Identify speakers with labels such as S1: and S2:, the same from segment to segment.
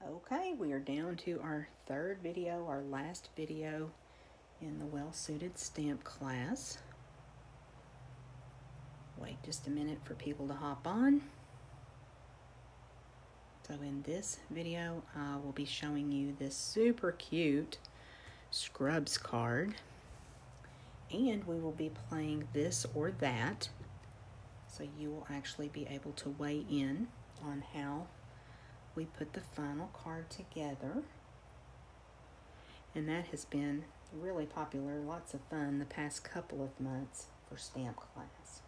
S1: Okay, we are down to our third video, our last video in the well-suited stamp class. Wait just a minute for people to hop on. So in this video, I will be showing you this super cute Scrubs card. And we will be playing this or that. So you will actually be able to weigh in on how we put the final card together. And that has been really popular, lots of fun the past couple of months for stamp class.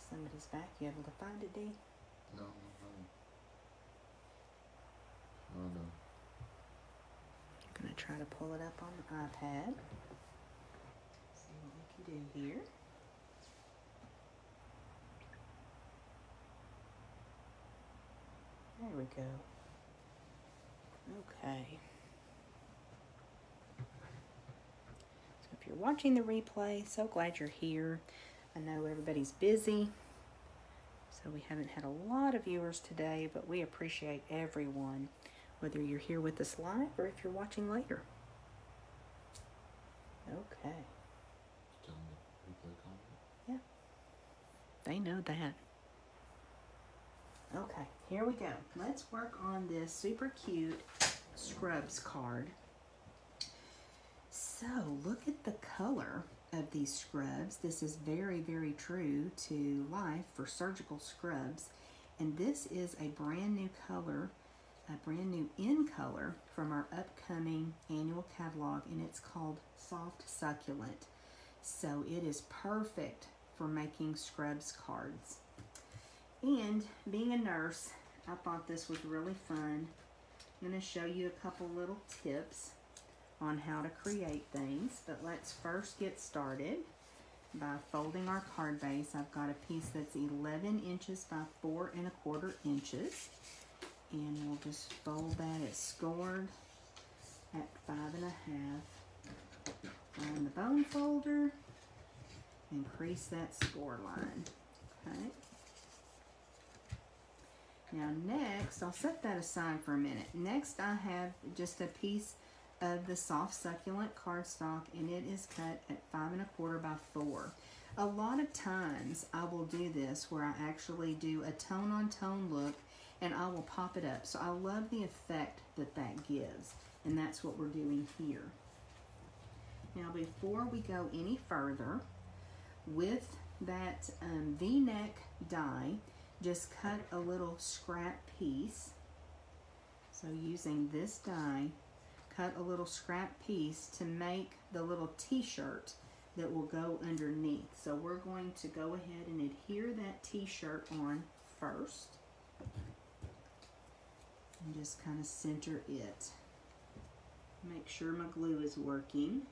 S1: Somebody's back. You able to find it, Dee?
S2: No. Oh no.
S1: I'm going to try to pull it up on the iPad. See what we can do here. There we go. Okay. So if you're watching the replay, so glad you're here. I know everybody's busy, so we haven't had a lot of viewers today, but we appreciate everyone, whether you're here with us live or if you're watching later. Okay. Yeah. They know that. Okay, here we go. Let's work on this super cute Scrubs card. So, look at the color of these scrubs. This is very, very true to life for surgical scrubs. And this is a brand new color, a brand new in color from our upcoming annual catalog, and it's called Soft Succulent. So, it is perfect for making Scrubs cards. And being a nurse, I thought this was really fun. I'm going to show you a couple little tips on how to create things. But let's first get started by folding our card base. I've got a piece that's 11 inches by 4 1/4 inches. And we'll just fold that. It's scored at 5 1/2. Find the bone folder and crease that score line. Okay. Now next, I'll set that aside for a minute. Next I have just a piece of the soft succulent cardstock, and it is cut at 5 1/4 by 4. A lot of times I will do this where I actually do a tone on tone look and I will pop it up. So I love the effect that that gives, and that's what we're doing here. Now before we go any further, with that V-neck die, just cut a little scrap piece. So using this die, cut a little scrap piece to make the little t-shirt that will go underneath. So we're going to go ahead and adhere that t-shirt on first. And just kind of center it. Make sure my glue is working.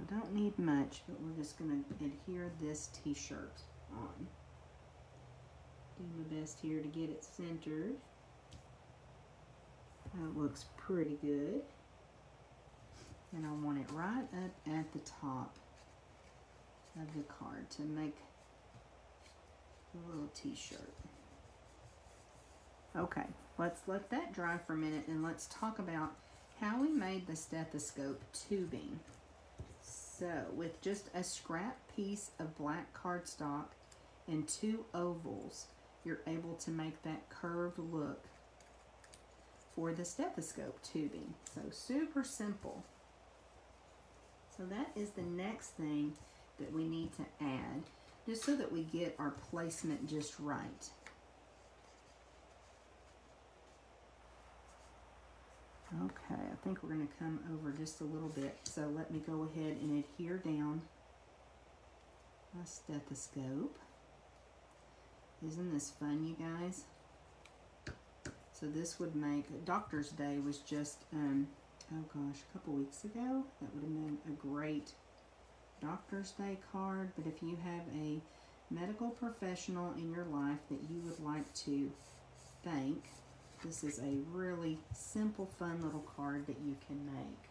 S1: I don't need much, but we're just going to adhere this t-shirt on. Do my best here to get it centered. That looks pretty good. And I want it right up at the top of the card to make a little t-shirt. Okay, let's let that dry for a minute and let's talk about how we made the stethoscope tubing. So, with just a scrap piece of black cardstock and 2 ovals, you're able to make that curved look for the stethoscope tubing. So, super simple. So, that is the next thing that we need to add, just so that we get our placement just right. Okay, I think we're going to come over just a little bit. So let me go ahead and adhere down my stethoscope. Isn't this fun, you guys? So this would make, Doctor's Day was just, oh gosh, a couple weeks ago. That would have been a great Doctor's Day card. But if you have a medical professional in your life that you would like to thank, this is a really simple, fun little card that you can make.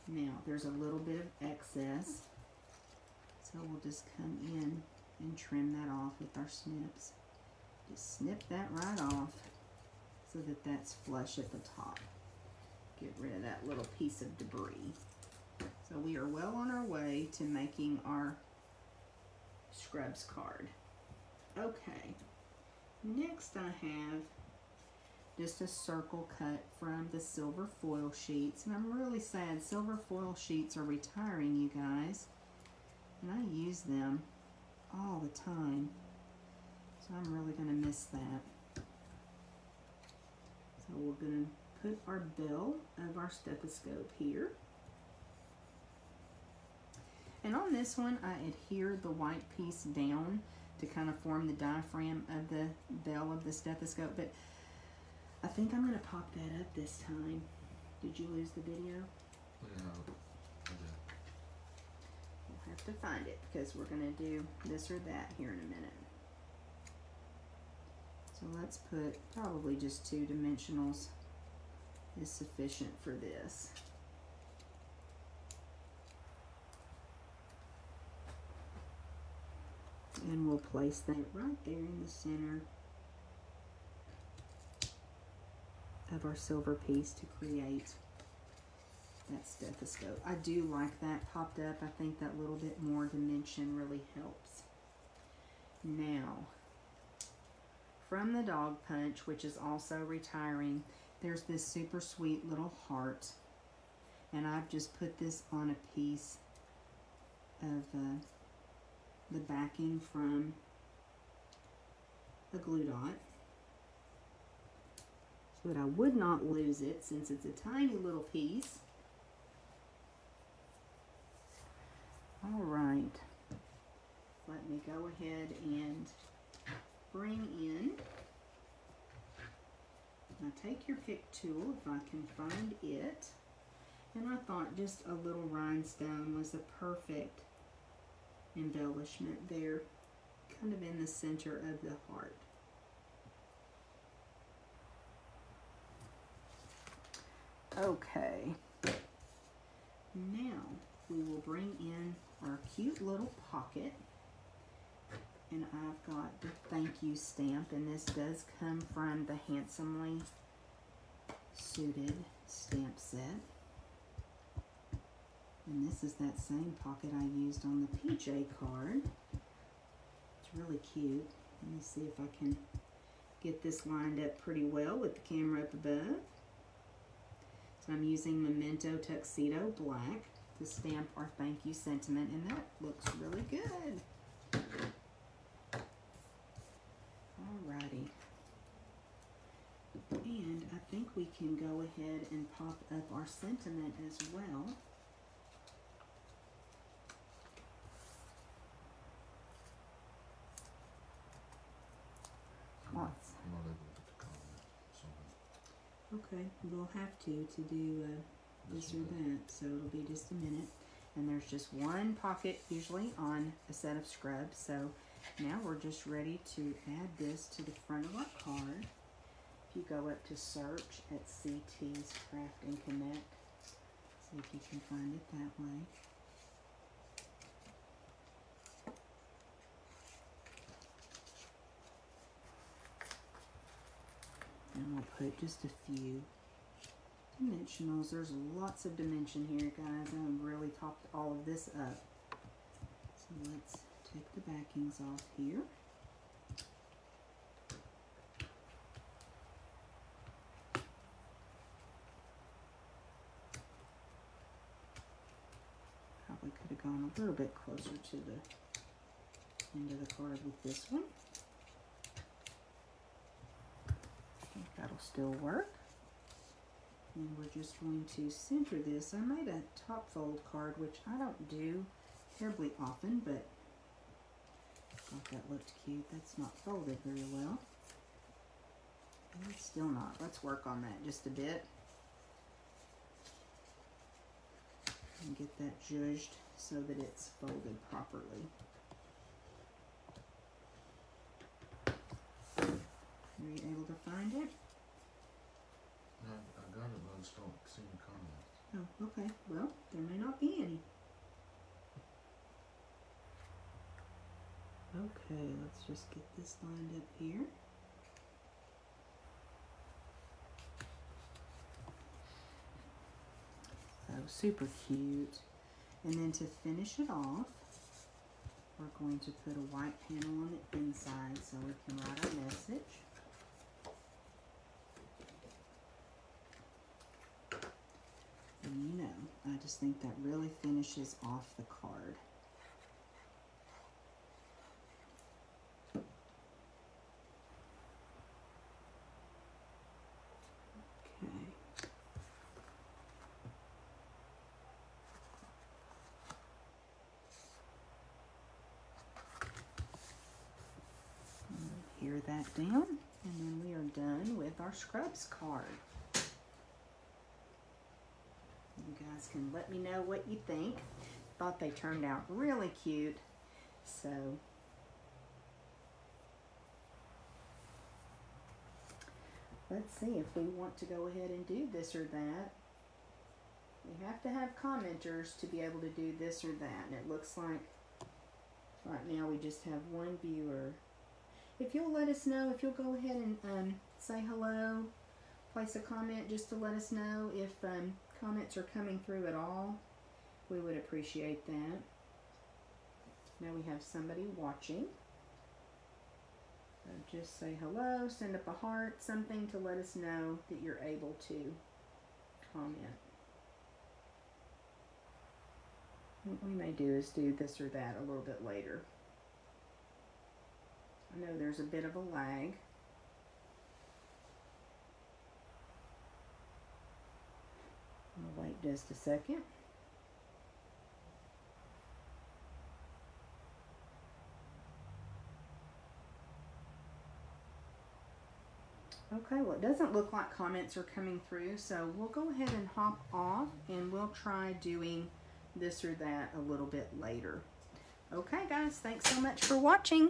S1: Now, there's a little bit of excess, so we'll just come in and trim that off with our snips. Just snip that right off so that that's flush at the top. Get rid of that little piece of debris. So we are well on our way to making our scrubs card. Okay, next I have just a circle cut from the silver foil sheets, and I'm really sad silver foil sheets are retiring, you guys, and I use them all the time, so I'm really going to miss that. So we're going to put our bell of our stethoscope here, and on this one I adhered the white piece down to kind of form the diaphragm of the bell of the stethoscope, but I think I'm going to pop that up this time. Did you lose the video?
S2: No, I did.
S1: We'll have to find it because we're going to do this or that here in a minute. So let's put probably just 2 dimensionals is sufficient for this. And we'll place that right there in the center of our silver piece to create that stethoscope. I do like that popped up. I think that little bit more dimension really helps. Now, from the dog punch, which is also retiring, there's this super sweet little heart, and I've just put this on a piece of the backing from a glue dot, so that I would not lose it since it's a tiny little piece. All right, let me go ahead and bring in, now take your pick tool if I can find it, and I thought just a little rhinestone was a perfect embellishment there, kind of in the center of the heart. Okay, now we will bring in our cute little pocket, and I've got the thank you stamp, and this does come from the Handsomely Suited stamp set, and this is that same pocket I used on the PJ card. It's really cute. Let me see if I can get this lined up pretty well with the camera up above. So I'm using Memento Tuxedo Black to stamp our thank you sentiment, and that looks really good. Alrighty. And I think we can go ahead and pop up our sentiment as well.
S2: I'm not able to get the comment.
S1: Okay, we'll have to do this or that, so it'll be just a minute. And there's just one pocket usually on a set of scrubs, so now we're just ready to add this to the front of our card. If you go up to search at CT's Craft and Connect, see if you can find it that way. And we'll put just a few dimensionals. There's lots of dimension here, guys. I've really topped all of this up. So let's take the backings off here. Probably could have gone a little bit closer to the end of the card with this one. I think that'll still work. And we're just going to center this. I made a top fold card, which I don't do terribly often, but I thought that looked cute. That's not folded very well. It's still not. Let's work on that just a bit. And get that zhuzhed so that it's folded properly. Were you able to find it?
S2: No, I got it, but I just don't see any comments.
S1: Oh, okay. Well, there may not be any. Okay, let's just get this lined up here. So super cute. And then to finish it off, we're going to put a white panel on the inside so we can write our message. And you know, I just think that really finishes off the card. Okay. Hear that down, and then we are done with our scrubs card. You guys can let me know what you think. Thought they turned out really cute. So let's see if we want to go ahead and do this or that. We have to have commenters to be able to do this or that. And it looks like right now we just have one viewer. If you'll let us know, if you'll go ahead and say hello, place a comment just to let us know if comments are coming through at all, we would appreciate that. Now we have somebody watching. So just say hello, send up a heart, something to let us know that you're able to comment. What we may do is do this or that a little bit later. I know there's a bit of a lag. I'll wait just a second. Okay, well, it doesn't look like comments are coming through, so we'll go ahead and hop off and we'll try doing this or that a little bit later. Okay, guys, thanks so much for watching.